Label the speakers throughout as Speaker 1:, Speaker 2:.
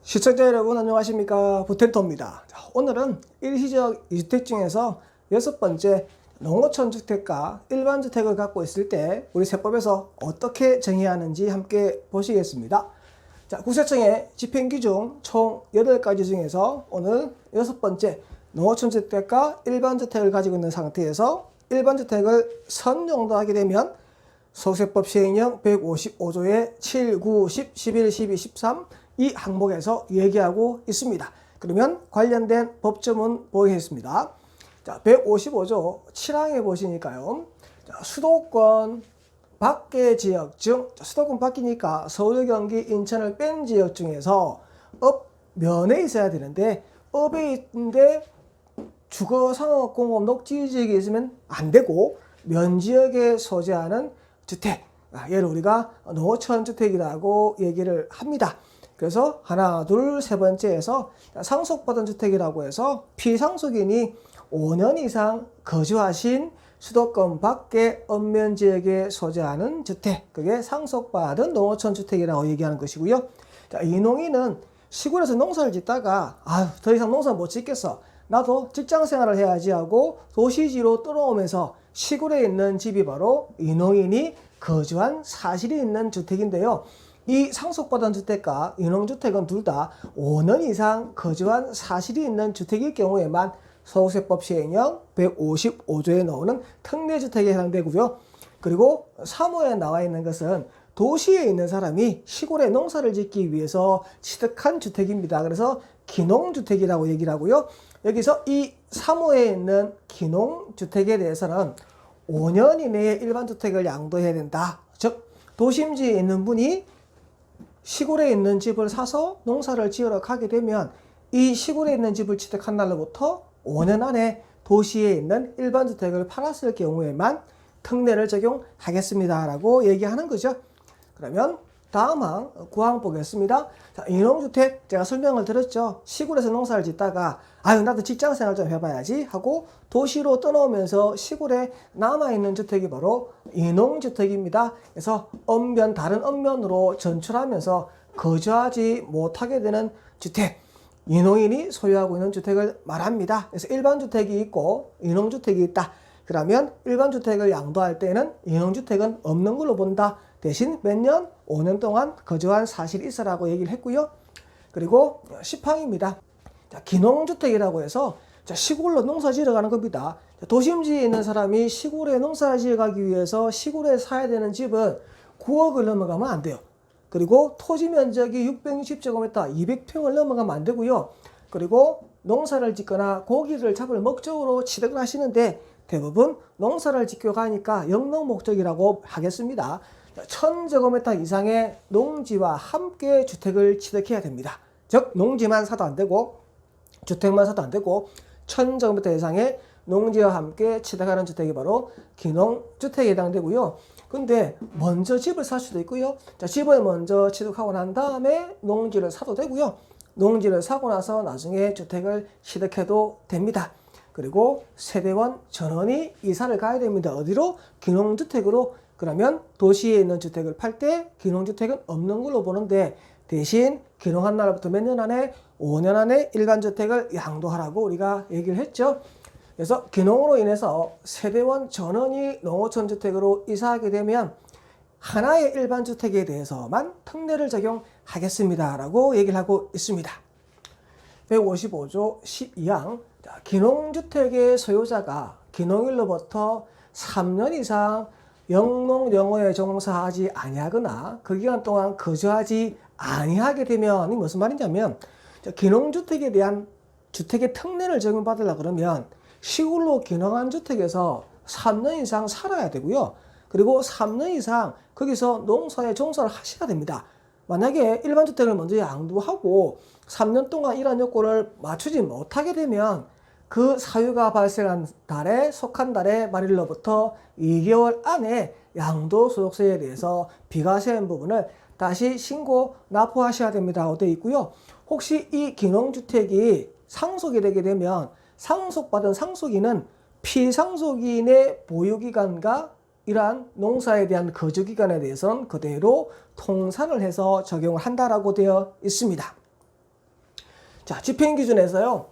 Speaker 1: 시청자 여러분 안녕하십니까, 부텐토입니다. 오늘은 일시적 2주택 중에서 6번째 농어촌 주택과 일반 주택을 갖고 있을 때 우리 세법에서 어떻게 정의해야 하는지 함께 보시겠습니다. 자, 국세청의 집행기준 총 8가지 중에서 오늘 6번째 농어촌 주택과 일반 주택을 가지고 있는 상태에서 일반 주택을 선정하게 되면 소득세법 시행령 155조의 7, 9, 10, 11, 12, 13 이 항목에서 얘기하고 있습니다. 그러면 관련된 법조문 보겠습니다. 자, 155조 7항에 보시니까요. 자, 수도권 밖의 지역 중, 수도권 밖이니까 서울, 경기, 인천을 뺀 지역 중에서 업 면에 있어야 되는데 업에 있는데 주거, 상업, 공업, 녹지 지역이 있으면 안 되고 면 지역에 소재하는 주택, 얘를 우리가 농어촌 주택이라고 얘기를 합니다. 그래서 하나, 둘, 세 번째에서 상속받은 주택이라고 해서 피상속인이 5년 이상 거주하신 수도권 밖의 읍면 지역에 소재하는 주택, 그게 상속받은 농어촌 주택이라고 얘기하는 것이고요. 자, 이농인은 시골에서 농사를 짓다가 더 이상 농사 못 짓겠어, 나도 직장 생활을 해야지 하고 도시지로 떠나오면서 시골에 있는 집이 바로 이농인이 거주한 사실이 있는 주택인데요. 이 상속받은 주택과 이농주택은 둘 다 5년 이상 거주한 사실이 있는 주택일 경우에만 소득세법 시행령 155조에 나오는 특례주택에 해당되고요. 그리고 3호에 나와 있는 것은 도시에 있는 사람이 시골에 농사를 짓기 위해서 취득한 주택입니다. 그래서 기농주택이라고 얘기를 하고요. 여기서 이 3호에 있는 기농주택에 대해서는 5년 이내에 일반주택을 양도해야 된다. 즉 도심지에 있는 분이 시골에 있는 집을 사서 농사를 지으러 가게 되면 이 시골에 있는 집을 취득한 날로부터 5년 안에 도시에 있는 일반주택을 팔았을 경우에만 특례를 적용하겠습니다 라고 얘기하는 거죠. 그러면 다음 항 9항 보겠습니다. 자, 이농주택 제가 설명을 드렸죠. 시골에서 농사를 짓다가 나도 직장생활 좀 해봐야지 하고 도시로 떠나오면서 시골에 남아있는 주택이 바로 이농주택입니다. 그래서 다른 읍면으로 전출하면서 거주하지 못하게 되는 주택, 이농인이 소유하고 있는 주택을 말합니다. 그래서 일반주택이 있고 이농주택이 있다. 그러면 일반주택을 양도할 때는 이농주택은 없는 걸로 본다. 대신 몇 년? 5년 동안 거주한 사실이 있어라고 얘기를 했고요. 그리고 10항입니다. 자, 기농주택이라고 해서 시골로 농사 지으러 가는 겁니다. 도심지에 있는 사람이 시골에 농사 지어 가기 위해서 시골에 사야 되는 집은 9억을 넘어가면 안 돼요. 그리고 토지 면적이 660제곱미터 200평을 넘어가면 안 되고요. 그리고 농사를 짓거나 고기를 잡을 목적으로 취득을 하시는데 대부분 농사를 짓고 가니까 영농 목적이라고 하겠습니다. 1000제곱미터 이상의 농지와 함께 주택을 취득해야 됩니다. 즉 농지만 사도 안 되고 주택만 사도 안 되고 1000제곱미터 이상의 농지와 함께 취득하는 주택이 바로 기농주택에 해당되고요. 근데 먼저 집을 살 수도 있고요. 자, 집을 먼저 취득하고 난 다음에 농지를 사도 되고요. 농지를 사고 나서 나중에 주택을 취득해도 됩니다. 그리고 세대원 전원이 이사를 가야 됩니다. 어디로? 기농주택으로. 그러면 도시에 있는 주택을 팔 때 기농주택은 없는 걸로 보는데 대신 기농한 날부터 몇 년 안에? 5년 안에 일반주택을 양도하라고 우리가 얘기를 했죠. 그래서 기농으로 인해서 세대원 전원이 농어촌 주택으로 이사하게 되면 하나의 일반주택에 대해서만 특례를 적용하겠습니다 라고 얘기를 하고 있습니다. 155조 12항 기농주택의 소유자가 기농일로부터 3년 이상 영농영어에 종사하지 아니하거나 그 기간 동안 거주하지 아니하게 되면, 이 무슨 말이냐면 기농주택에 대한 주택의 특례를 적용받으려고 그러면 시골로 기농한 주택에서 3년 이상 살아야 되고요. 그리고 3년 이상 거기서 농사에 종사를 하셔야 됩니다. 만약에 일반주택을 먼저 양도하고 3년 동안 이러한 요건을 맞추지 못하게 되면 그 사유가 발생한 달에 속한 달의 말일로부터 2개월 안에 양도소득세에 대해서 비과세한 부분을 다시 신고 납부하셔야 됩니다. 되어 있고요. 혹시 이 기농주택이 상속이 되게 되면 상속받은 상속인은 피상속인의 보유기간과 이러한 농사에 대한 거주기간에 대해서는 그대로 통산을 해서 적용을 한다라고 되어 있습니다. 자, 집행기준에서요,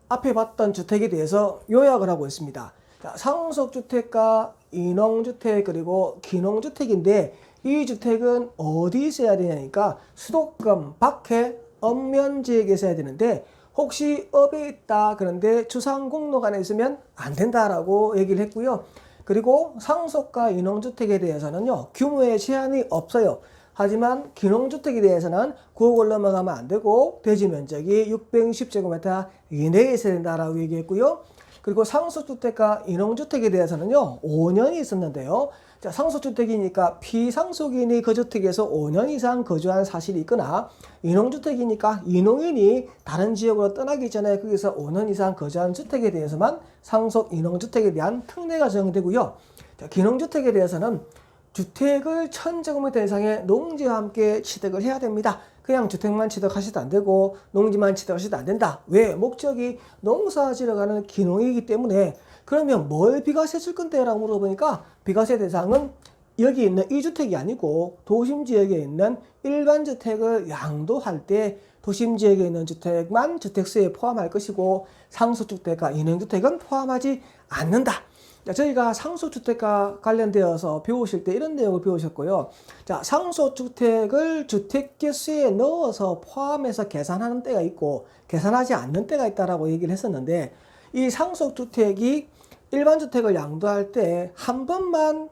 Speaker 1: 앞에 봤던 주택에 대해서 요약을 하고 있습니다. 자, 상속주택과 인농주택 그리고 기농주택인데 이 주택은 어디 있어야 되냐니까 수도권 밖에 읍면지역에 있어야 되는데 혹시 읍에 있다 그런데 주상공로관에 있으면 안 된다라고 얘기를 했고요. 그리고 상속과 인농주택에 대해서는요, 규모에 제한이 없어요. 하지만 기농주택에 대해서는 9억을 넘어가면 안 되고 대지 면적이 660제곱미터 이내에 있어야 된다라고 얘기했고요. 그리고 상속주택과 인농주택에 대해서는요, 5년이 있었는데요. 자, 상속주택이니까 피상속인이 그 주택에서 5년 이상 거주한 사실이 있거나 인농주택이니까 인농인이 다른 지역으로 떠나기 전에 거기서 5년 이상 거주한 주택에 대해서만 상속 인농주택에 대한 특례가 적용되고요. 자, 기농주택에 대해서는 주택을 1000제곱미터 이상의 농지와 함께 취득을 해야 됩니다. 그냥 주택만 취득하셔도 안 되고 농지만 취득하셔도 안 된다. 왜? 목적이 농사 지러 가는 기농이기 때문에. 그러면 뭘 비과세 줄 건데? 라고 물어보니까 비과세 대상은 여기 있는 이 주택이 아니고 도심지역에 있는 일반 주택을 양도할 때 도심지역에 있는 주택만 주택수에 포함할 것이고 상속주택과 인행주택은 포함하지 않는다. 자, 저희가 상속주택과 관련되어서 배우실 때 이런 내용을 배우셨고요. 자, 상속주택을 주택개수에 넣어서 포함해서 계산하는 때가 있고 계산하지 않는 때가 있다라고 얘기를 했었는데 이 상속주택이 일반 주택을 양도할 때 한 번만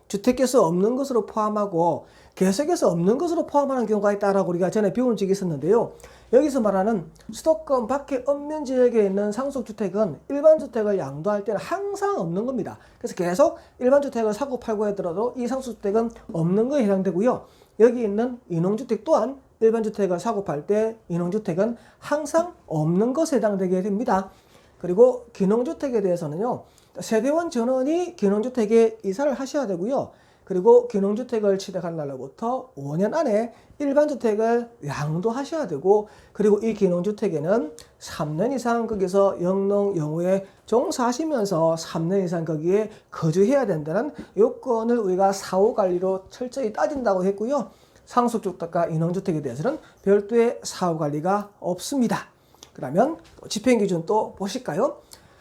Speaker 1: 주택개수 없는 것으로 포함하고 계속해서 없는 것으로 포함하는 경우가 있다라고 우리가 전에 배운 적이 있었는데요. 여기서 말하는 수도권 밖의 읍면지역에 있는 상속주택은 일반 주택을 양도할 때는 항상 없는 겁니다. 그래서 계속 일반 주택을 사고 팔고 하더라도 이 상속주택은 없는 거에 해당되고요. 여기 있는 인농주택 또한 일반 주택을 사고 팔 때 인농주택은 항상 없는 것에 해당되게 됩니다. 그리고 기농주택에 대해서는요, 세대원 전원이 기농주택에 이사를 하셔야 되고요. 그리고 기농주택을 취득한 날로부터 5년 안에 일반 주택을 양도하셔야 되고, 그리고 이 기농주택에는 3년 이상 거기서 영농 영후에 종사하시면서 3년 이상 거기에 거주해야 된다는 요건을 우리가 사후관리로 철저히 따진다고 했고요. 상속주택과 인농주택에 대해서는 별도의 사후관리가 없습니다. 그러면 집행기준 또 보실까요?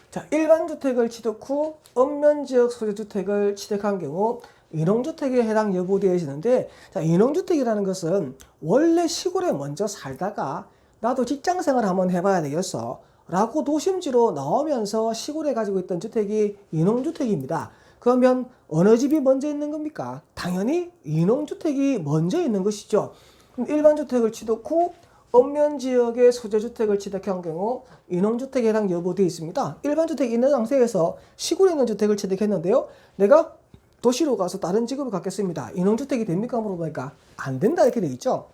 Speaker 1: 자, 일반 주택을 취득 후 읍면지역 소유주택을 취득한 경우 인농주택에 해당 여부되어지는데, 자, 인농주택이라는 것은 원래 시골에 먼저 살다가 나도 직장생활 한번 해봐야 되겠어 라고 도심지로 나오면서 시골에 가지고 있던 주택이 인농주택입니다. 그러면 어느 집이 먼저 있는 겁니까? 당연히 인농주택이 먼저 있는 것이죠. 그럼 일반 주택을 취득 후 읍면지역의 소재주택을 취득한 경우 인농주택에 해당 여부되어 있습니다. 일반 주택이 있는 상태에서 시골에 있는 주택을 취득했는데요, 내가 도시로 가서 다른 직업을 갖겠습니다. 인농주택이 됩니까? 물어보니까 안 된다 이렇게 되어 있죠.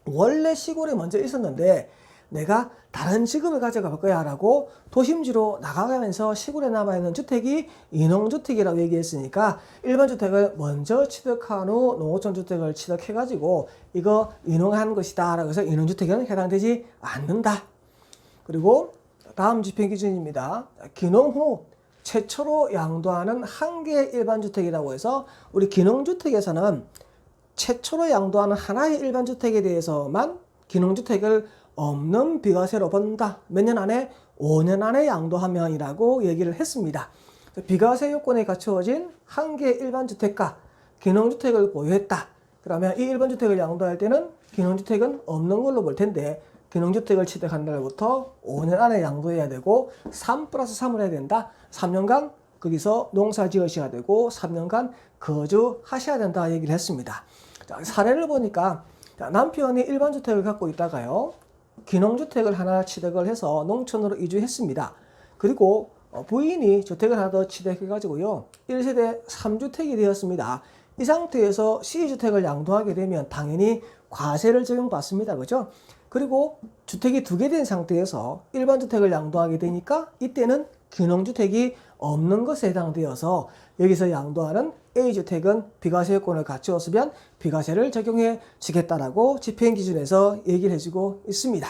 Speaker 1: 원래 시골에 먼저 있었는데 내가 다른 직업을 가져가 볼 거야 라고 도심지로 나가면서 시골에 남아있는 주택이 인농주택이라고 얘기했으니까 일반 주택을 먼저 취득한 후 농어촌주택을 취득해가지고 이거 인농한 것이다 라고 해서 인농주택에는 해당되지 않는다. 그리고 다음 집행기준입니다. 기농 후 최초로 양도하는 한 개의 일반주택이라고 해서 우리 기농주택에서는 최초로 양도하는 하나의 일반주택에 대해서만 기농주택을 없는 비과세로 본다. 몇 년 안에? 5년 안에 양도하면이라고 얘기를 했습니다. 비과세 요건에 갖추어진 한 개의 일반주택과 기농주택을 보유했다. 그러면 이 일반주택을 양도할 때는 기농주택은 없는 걸로 볼 텐데 기농주택을 취득한 날부터 5년 안에 양도해야 되고 3+3을 해야 된다. 3년간 거기서 농사 지으셔야 되고 3년간 거주하셔야 된다 얘기를 했습니다. 자, 사례를 보니까 남편이 일반주택을 갖고 있다가요, 기농주택을 하나 취득을 해서 농촌으로 이주했습니다. 그리고 부인이 주택을 하나 더 취득해가지고요 1세대 3주택이 되었습니다. 이 상태에서 C주택을 양도하게 되면 당연히 과세를 적용받습니다. 그죠? 그리고 주택이 2개 된 상태에서 일반주택을 양도하게 되니까 이때는 기농주택이 없는 것에 해당되어서 여기서 양도하는 A주택은 비과세 요건을 갖추었으면 비과세를 적용해 주겠다라고 집행기준에서 얘기를 해주고 있습니다.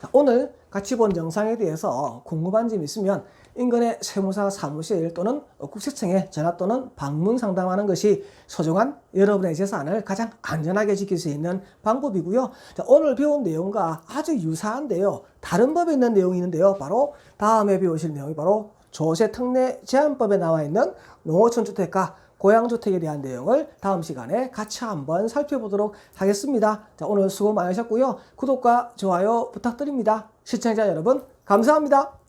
Speaker 1: 자, 오늘 같이 본 영상에 대해서 궁금한 점 있으면 인근의 세무사 사무실 또는 국세청에 전화 또는 방문 상담하는 것이 소중한 여러분의 재산을 가장 안전하게 지킬 수 있는 방법이고요. 자, 오늘 배운 내용과 아주 유사한데요. 다른 법에 있는 내용이 있는데요. 바로 다음에 배우실 내용이 바로 조세특례 제한법에 나와 있는 농어촌주택과 고양주택에 대한 내용을 다음 시간에 같이 한번 살펴보도록 하겠습니다. 자, 오늘 수고 많으셨고요. 구독과 좋아요 부탁드립니다. 시청자 여러분, 감사합니다.